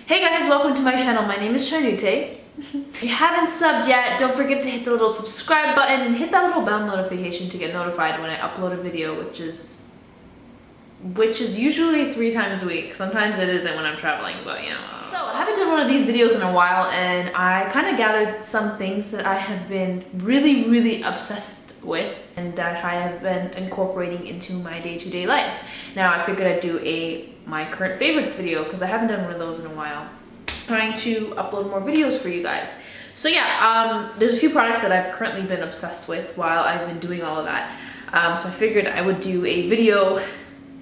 Hey guys, welcome to my channel. My name is CHINUTAY. If you haven't subbed yet, don't forget to hit the little subscribe button and hit that little bell notification to get notified when I upload a video, which is usually 3 times a week. Sometimes it isn't when I'm traveling, but you know. So I haven't done one of these videos in a while, and I kind of gathered some things that I have been really obsessed with and that I have been incorporating into my day-to-day life. Now I figured I'd do my current favorites video because I haven't done one of those in a while. Trying to upload more videos for you guys. So yeah, there's a few products that I've currently been obsessed with while I've been doing all of that. So I figured I would do a video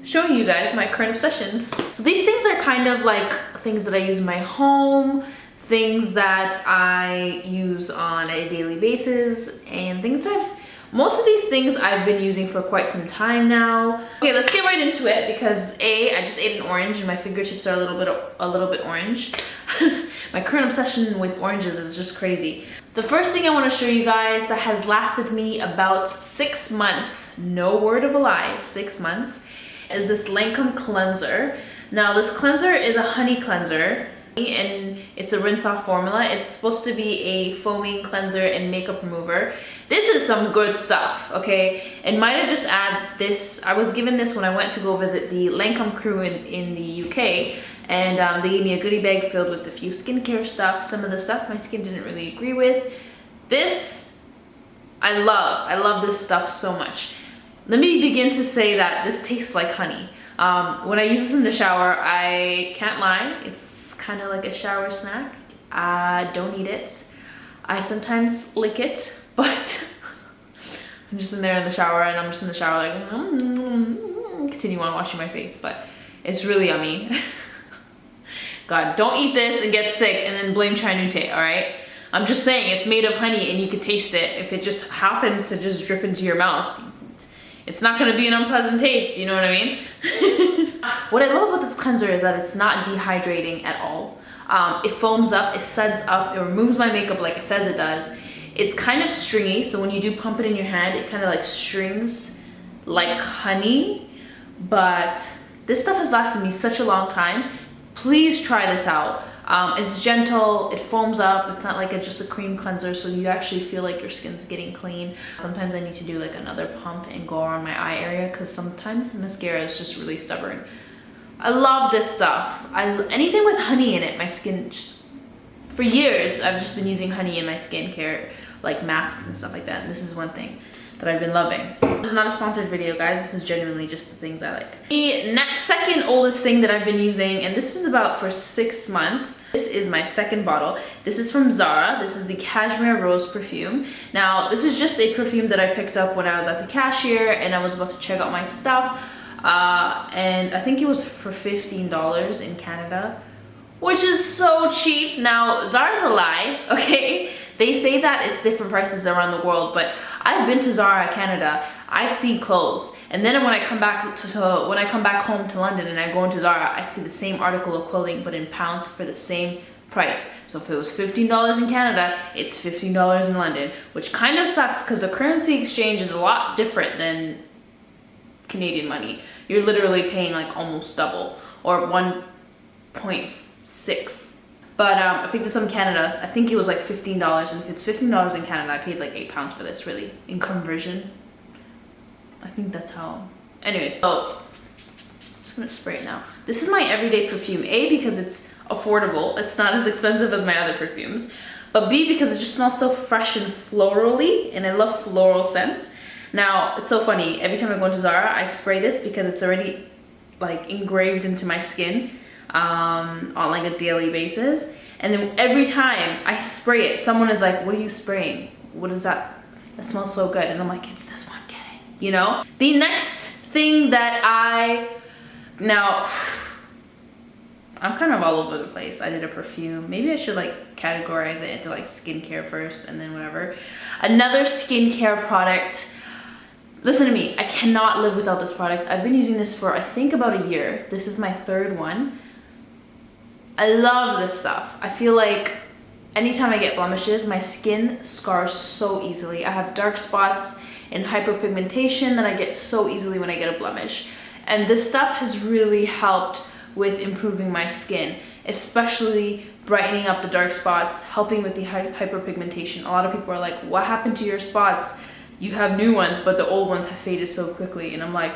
showing you guys my current obsessions. So these things are kind of like things that I use in my home, things that I use on a daily basis, and things that most of these things I've been using for quite some time now. Okay, let's get right into it because I just ate an orange and my fingertips are a little bit orange. My current obsession with oranges is just crazy. The first thing I want to show you guys that has lasted me about 6 months, no word of a lie, 6 months, is this Lancôme cleanser. Now this cleanser is a honey cleanser and it's a rinse off formula. It's supposed to be a foaming cleanser and makeup remover. This is some good stuff, okay? And might I just add this, I was given this when I went to go visit the Lancôme crew in the UK, and they gave me a goodie bag filled with a few skincare stuff. Some of the stuff my skin didn't really agree with. This, I love this stuff so much. Let me begin to say that this tastes like honey. When I use this in the shower, I can't lie, it's kind of like a shower snack. I don't eat it. I sometimes lick it, but I'm just in there in the shower and I'm just in the shower like, continue on washing my face, but it's really yummy. God, don't eat this and get sick and then blame CHINUTAY, all right? I'm just saying it's made of honey and you could taste it. If it just happens to just drip into your mouth, it's not gonna be an unpleasant taste, you know what I mean? What I love about this cleanser is that it's not dehydrating at all. It foams up, it suds up, it removes my makeup like it says it does. It's kind of stringy, so when you do pump it in your hand, it kind of like strings like honey. But this stuff has lasted me such a long time. Please try this out. It's gentle, it foams up, it's not like just a cream cleanser, so you actually feel like your skin's getting clean. Sometimes I need to do like another pump and go around my eye area because sometimes mascara is just really stubborn. I love this stuff. Anything with honey in it, my skin just, for years I've just been using honey in my skincare, like masks and stuff like that, and this is one thing that I've been loving. This is not a sponsored video, guys. This is genuinely just the things I like. The second oldest thing that I've been using, and this was about for 6 months. This is my second bottle. This is from ZARA. This is the CASHMERE Rose perfume. Now, this is just a perfume that I picked up when I was at the cashier and I was about to check out my stuff. And I think it was for $15 in Canada, which is so cheap. Now, ZARA's a lie, okay? They say that it's different prices around the world, but I've been to ZARA Canada. I see clothes, and then when I come back home to London and I go into ZARA, I see the same article of clothing but in pounds for the same price. So if it was $15 in Canada, it's $15 in London, which kind of sucks because the currency exchange is a lot different than Canadian money. You're literally paying like almost double, or 1.6. But I picked this up in Canada. I think it was like $15, and if it's $15 in Canada, I paid like £8 for this, really, in conversion. I think that's how. Anyways, so I'm just gonna spray it now. This is my everyday perfume. A, because it's affordable. It's not as expensive as my other perfumes. But B, because it just smells so fresh and florally, and I love floral scents. Now, it's so funny. Every time I go into ZARA, I spray this because it's already like engraved into my skin. On like a daily basis, and then every time I spray it, someone is like, what are you spraying? What is that? That smells so good. And I'm like, it's this one, get it, you know? The next thing that I'm kind of all over the place. I did a perfume. Maybe I should like categorize it into like skincare first and then whatever. Another skincare product. Listen to me, I cannot live without this product. I've been using this for I think about a year. This is my 3rd one. I love this stuff. I feel like anytime I get blemishes, my skin scars so easily. I have dark spots and hyperpigmentation that I get so easily when I get a blemish. And this stuff has really helped with improving my skin. especially brightening up the dark spots, helping with the hyperpigmentation. A lot of people are like, what happened to your spots? You have new ones, but the old ones have faded so quickly. And I'm like,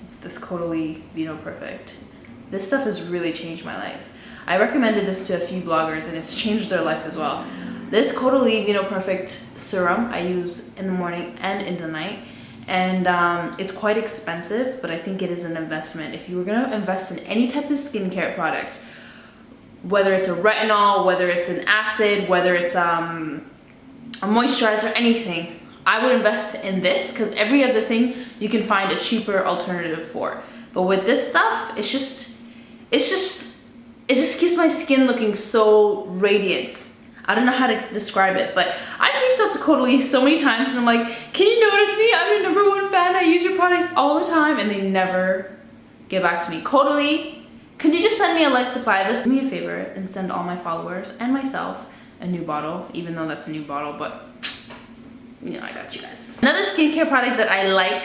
it's this Caudalie Vino Perfect. This stuff has really changed my life. I recommended this to a few bloggers and it's changed their life as well. This Caudalie Vino Perfect serum I use in the morning and in the night. And it's quite expensive, but I think it is an investment. If you were gonna invest in any type of skincare product, whether it's a retinol, whether it's an acid, whether it's a moisturizer, anything, I would invest in this because every other thing you can find a cheaper alternative for. But with this stuff, it just keeps my skin looking so radiant. I don't know how to describe it, but I've reached out to Caudalie so many times and I'm like, can you notice me? I'm your #1 fan. I use your products all the time, and they never get back to me. Caudalie, can you just send me a life supply of this? Do me a favor and send all my followers and myself a new bottle, even though that's a new bottle, but you know, I got you guys. Another skincare product that I like,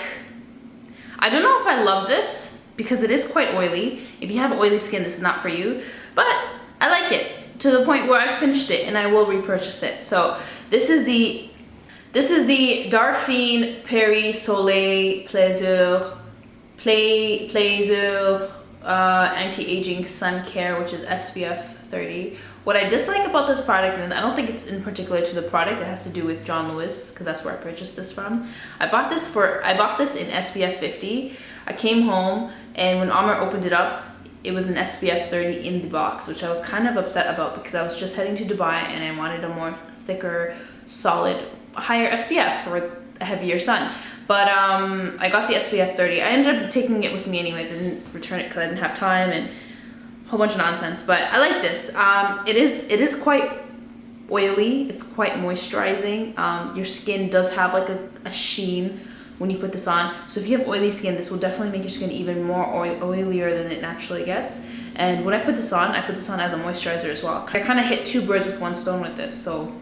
I don't know if I love this because it is quite oily. If you have oily skin, this is not for you, but I like it to the point where I finished it and I will repurchase it. So this is the Darphin Paris Soleil Plaisir anti-aging sun care, which is SPF 30. What I dislike about this product, and I don't think it's in particular to the product, it has to do with John Lewis because that's where I purchased this from. I bought this in SPF 50. I came home and when Amr opened it up, it was an SPF 30 in the box, which I was kind of upset about because I was just heading to Dubai and I wanted a more thicker, solid, higher SPF for a heavier sun. But I got the SPF 30. I ended up taking it with me anyways. I didn't return it because I didn't have time and a whole bunch of nonsense. But I like this. It is quite oily. It's quite moisturizing. Your skin does have like a sheen when you put this on. So if you have oily skin, this will definitely make your skin even more oilier than it naturally gets. And when I put this on as a moisturizer as well. I kind of hit 2 birds with 1 stone with this, so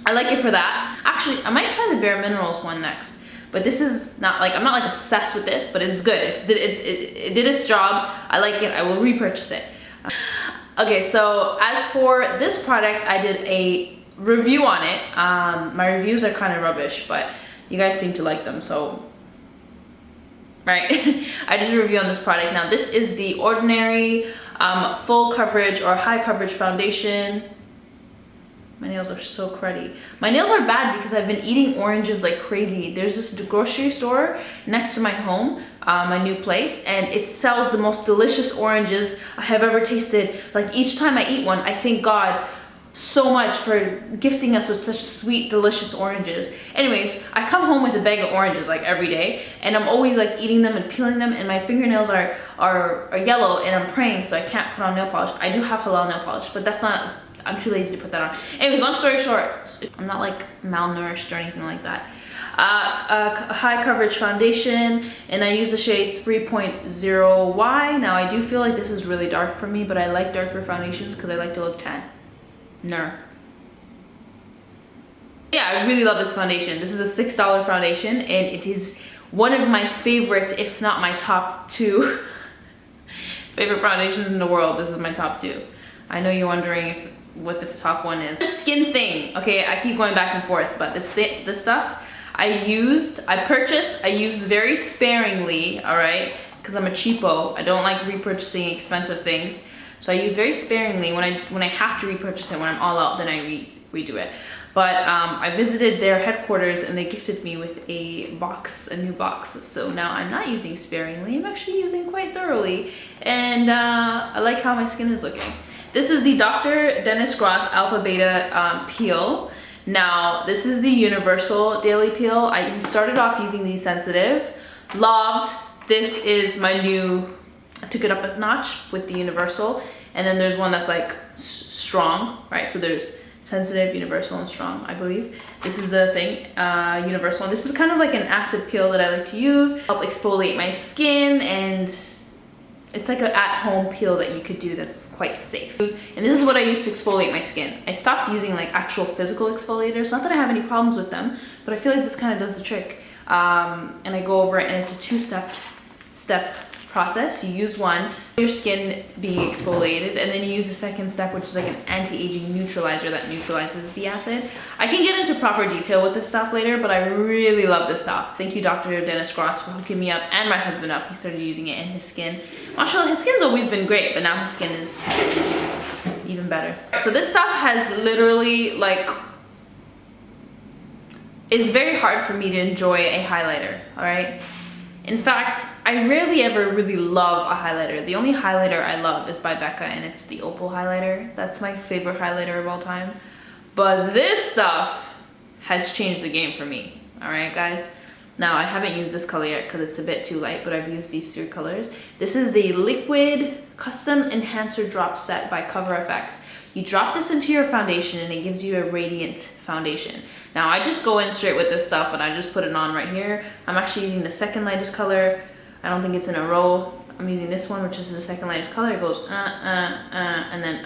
I like it for that. Actually, I might try the Bare Minerals one next, but this is not like, I'm not like obsessed with this, but it's good. It did its job. I like it. I will repurchase it. Okay, so as for this product, I did a review on it. My reviews are kind of rubbish, but you guys seem to like them, so right. I did a review on this product. Now this is the Ordinary full coverage or high coverage foundation. My nails are so cruddy. My nails are bad because I've been eating oranges like crazy. There's this grocery store next to my home, my new place, and it sells the most delicious oranges I have ever tasted. Like each time I eat one, I thank God so much for gifting us with such sweet, delicious oranges. Anyways, I come home with a bag of oranges like every day, and I'm always like eating them and peeling them, and my fingernails are yellow, and I'm praying, so I can't put on nail polish. I do have halal nail polish, but that's not, I'm too lazy to put that on. Anyways, long story short, I'm not like malnourished or anything like that. A high coverage foundation, and I use the shade 3.0Y. Now I do feel like this is really dark for me, but I like darker foundations because I like to look tan. No. Yeah, I really love this foundation. This is a $6 foundation, and it is one of my favorites, if not my top 2 favorite foundations in the world. This is my top 2. I know you're wondering what the top 1 is. Skin thing. Okay, I keep going back and forth, but this stuff I used very sparingly, all right? Because I'm a cheapo. I don't like repurchasing expensive things. So I use very sparingly. When I have to repurchase it, when I'm all out, then I redo it. But I visited their headquarters and they gifted me with a new box. So now I'm not using sparingly, I'm actually using quite thoroughly. And I like how my skin is looking. This is the Dr. Dennis Gross Alpha Beta Peel. Now, this is the Universal Daily Peel. I started off using the Sensitive. Loved. This is my new, I took it up a notch with the Universal, and then there's one that's like strong, right? So there's Sensitive, Universal, and Strong, I believe. This is the thing, Universal. And this is kind of like an acid peel that I like to use, help exfoliate my skin, and it's like an at-home peel that you could do that's quite safe. And this is what I use to exfoliate my skin. I stopped using like actual physical exfoliators. Not that I have any problems with them, but I feel like this kind of does the trick. And I go over it, and it's a two-step process. You use one, your skin being exfoliated, and then you use the second step, which is like an anti-aging neutralizer that neutralizes the acid. I can get into proper detail with this stuff later, but I really love this stuff. Thank you, Dr. Dennis Gross, for hooking me up and my husband up. He started using it in his skin. Mashallah, his skin's always been great, but now his skin is even better. So this stuff has literally like, it's very hard for me to enjoy a highlighter, all right? In fact, I rarely ever really love a highlighter. The only highlighter I love is by Becca, and it's the Opal highlighter. That's my favorite highlighter of all time. But this stuff has changed the game for me, all right, guys? Now, I haven't used this color yet because it's a bit too light, but I've used these 3 colors. This is the Liquid Custom Enhancer Drop Set by CoverFX. You drop this into your foundation and it gives you a radiant foundation. Now I just go in straight with this stuff and I just put it on right here. I'm actually using the second lightest color. I don't think it's in a row. I'm using this one, which is the second lightest color. It goes and then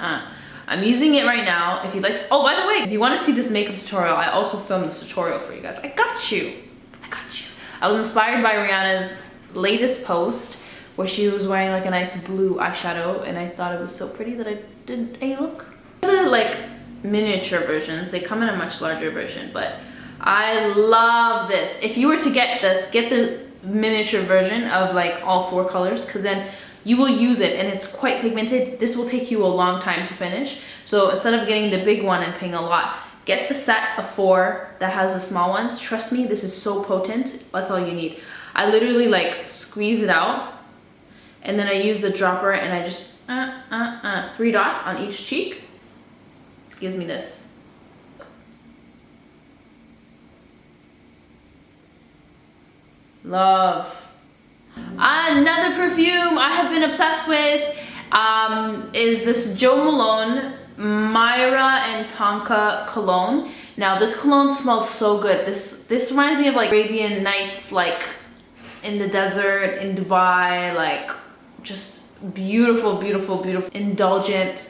I'm using it right now. If you'd like, oh, by the way, if you want to see this makeup tutorial, I also filmed this tutorial for you guys. I got you. I got you. I was inspired by Rihanna's latest post where she was wearing like a nice blue eyeshadow, and I thought it was so pretty that I did a look. The like miniature versions, they come in a much larger version, but I love this. If you were to get this, get the miniature version of like all 4 colors, because then you will use it and it's quite pigmented. This will take you a long time to finish. So instead of getting the big one and paying a lot, get the set of 4 that has the small ones. Trust me, this is so potent. That's all you need. I literally like squeeze it out, and then I use the dropper and I just 3 dots on each cheek. Gives me this. Love. Another perfume I have been obsessed with is this Jo Malone Myrrh and Tonka cologne. Now this cologne smells so good. This reminds me of like Arabian Nights, like in the desert in Dubai, like just beautiful, beautiful, beautiful, indulgent,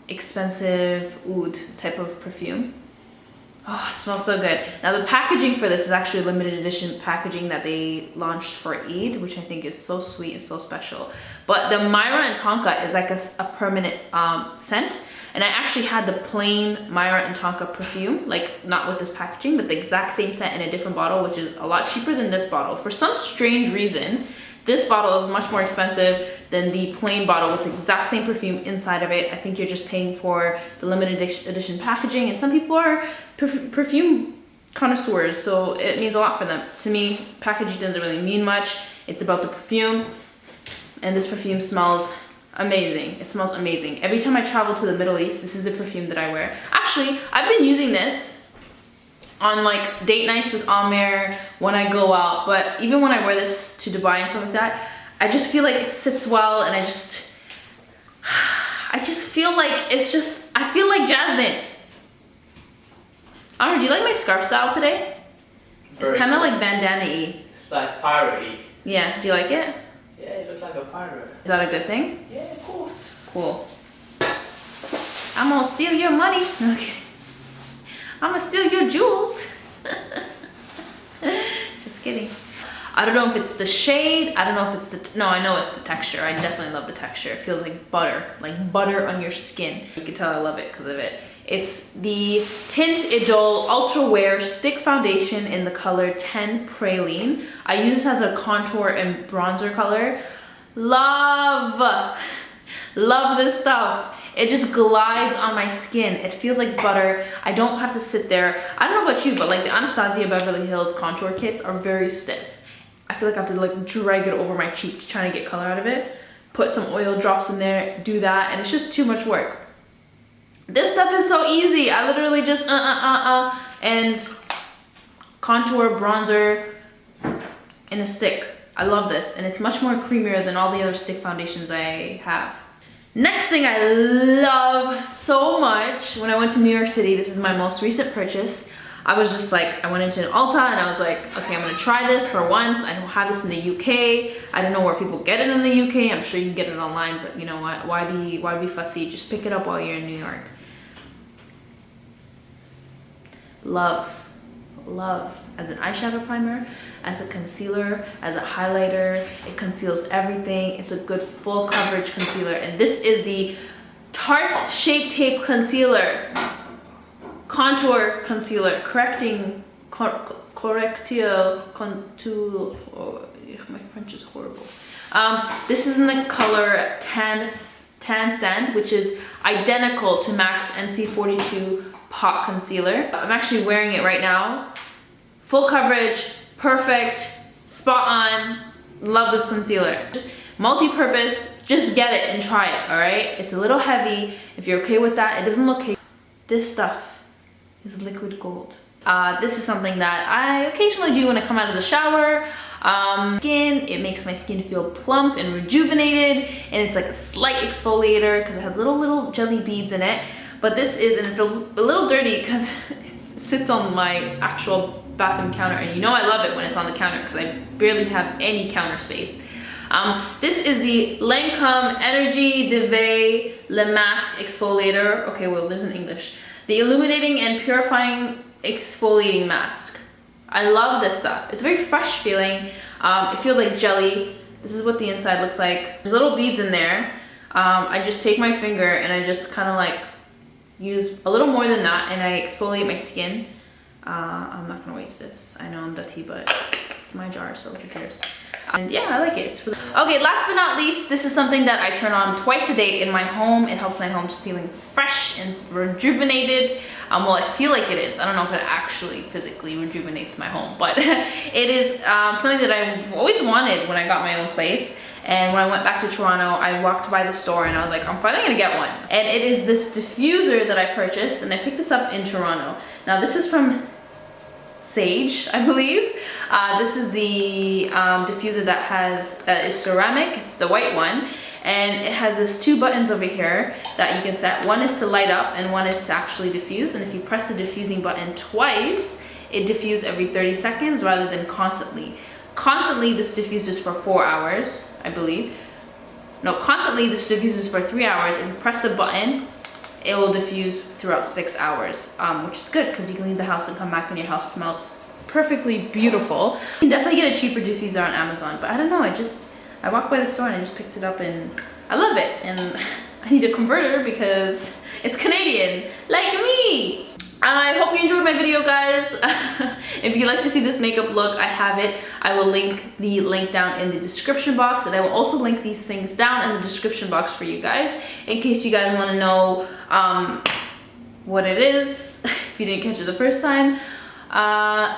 expensive oud type of perfume. Oh, it smells so good. Now the packaging for this is actually limited edition packaging that they launched for Eid, which I think is so sweet and so special. But the Myrrh and Tonka is like a permanent scent. And I actually had the plain Myrrh and Tonka perfume, like not with this packaging, but the exact same scent in a different bottle, which is a lot cheaper than this bottle. For some strange reason, this bottle is much more expensive than the plain bottle with the exact same perfume inside of it. I think you're just paying for the limited edition packaging, and some people are perfume connoisseurs, so it means a lot for them. To me, packaging doesn't really mean much. It's about the perfume, and this perfume smells amazing. It smells amazing. Every time I travel to the Middle East, this is the perfume that I wear. Actually, I've been using this on like date nights with Amir when I go out, but even when I wear this to Dubai and stuff like that, I just feel like it sits well, and I just feel like it's just, I feel like Jasmine. Amir, do you like my scarf style today? It's kind of like bandana-y. It's like pirate-y. Yeah, do you like it? Yeah, you look like a pirate. Is that a good thing? Yeah, of course. Cool. I'm gonna steal your money. Okay. I'm gonna steal your jewels. Just kidding. I don't know if it's the shade. I don't know if it's the, no, I know it's the texture. I definitely love the texture. It feels like butter on your skin. You can tell I love it because of it. It's the Tint Idole Ultra Wear Stick Foundation in the color 10 Praline. I use this as a contour and bronzer color. Love this stuff. It just glides on my skin. It feels like butter. I don't have to sit there. I don't know about you, but like the Anastasia Beverly Hills contour kits are very stiff. I feel like I have to like drag it over my cheek to try to get color out of it. Put some oil drops in there, do that, and it's just too much work. This stuff is so easy. I literally just and contour, bronzer in a stick. I love this, and it's much more creamier than all the other stick foundations I have. Next thing I love so much, when I went to New York City, this is my most recent purchase. I was just like, I went into an Ulta and I was like, okay, I'm gonna try this for once. I don't have this in the UK. I don't know where people get it in the UK. I'm sure you can get it online, but you know what? Why be fussy? Just pick it up while you're in New York. Love love as an eyeshadow primer, as a concealer, as a highlighter. It conceals everything. It's a good full coverage concealer. And this is the Tarte Shape Tape Concealer. Contour Concealer. Correctio Contour. Oh, my French is horrible. This is in the color Tan Sand, which is identical to MAC's NC42 Pot Concealer. I'm actually wearing it right now. Full coverage, perfect, spot on. Love this concealer. Multi-purpose, just get it and try it, all right? It's a little heavy. If you're okay with that, it doesn't look heavy. This stuff is liquid gold. This is something that I occasionally do when I come out of the shower. It makes my skin feel plump and rejuvenated, and it's like a slight exfoliator because it has little jelly beads in it. But this is, and it's a little dirty because it sits on my actual bathroom counter, and you know I love it when it's on the counter because I barely have any counter space. This is the Lancôme Energie de Veille Le Masque Exfoliator. Okay, well, this is in English. The Illuminating and Purifying Exfoliating Mask. I love this stuff. It's very fresh feeling. It feels like jelly. This is what the inside looks like. There's little beads in there. I just take my finger and I just kind of like use a little more than that, and I exfoliate my skin. I'm not gonna waste this. I know I'm dirty, but it's my jar, so who cares? And yeah, I like it. It's really okay, last but not least, this is something that I turn on twice a day in my home. It helps my home feeling fresh and rejuvenated. Well, I feel like it is. I don't know if it actually physically rejuvenates my home, but it is something that I've always wanted when I got my own place. And when I went back to Toronto, I walked by the store and I was like, I'm finally gonna get one. And it is this diffuser that I purchased, and I picked this up in Toronto. Now this is from Sage, I believe. This is the diffuser that is ceramic. It's the white one, and it has this two buttons over here that you can set. One is to light up and one is to actually diffuse, and if you press the diffusing button twice, it diffuses every 30 seconds rather than constantly. Constantly, this diffuses for 4 hours, I believe. No, constantly this diffuses for 3 hours. If you press the button, it will diffuse throughout 6 hours, which is good because you can leave the house and come back and your house smells perfectly beautiful. You can definitely get a cheaper diffuser on Amazon, but I don't know, I walked by the store and I just picked it up and I love it. And I need a converter because it's Canadian, like me. I hope you enjoyed my video, guys. If you'd like to see this makeup look, I have it. I will link the link down in the description box, and I will also link these things down in the description box for you guys in case you guys want to know what it is if you didn't catch it the first time.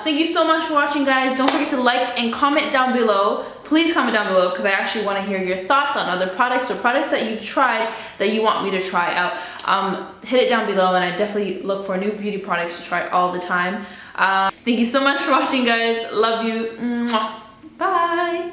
Thank you so much for watching, guys. Don't forget to like and comment down below. Please comment down below because I actually want to hear your thoughts on other products or products that you've tried that you want me to try out. Hit it down below, and I definitely look for new beauty products to try all the time. Thank you so much for watching, guys. Love you. Mwah. Bye.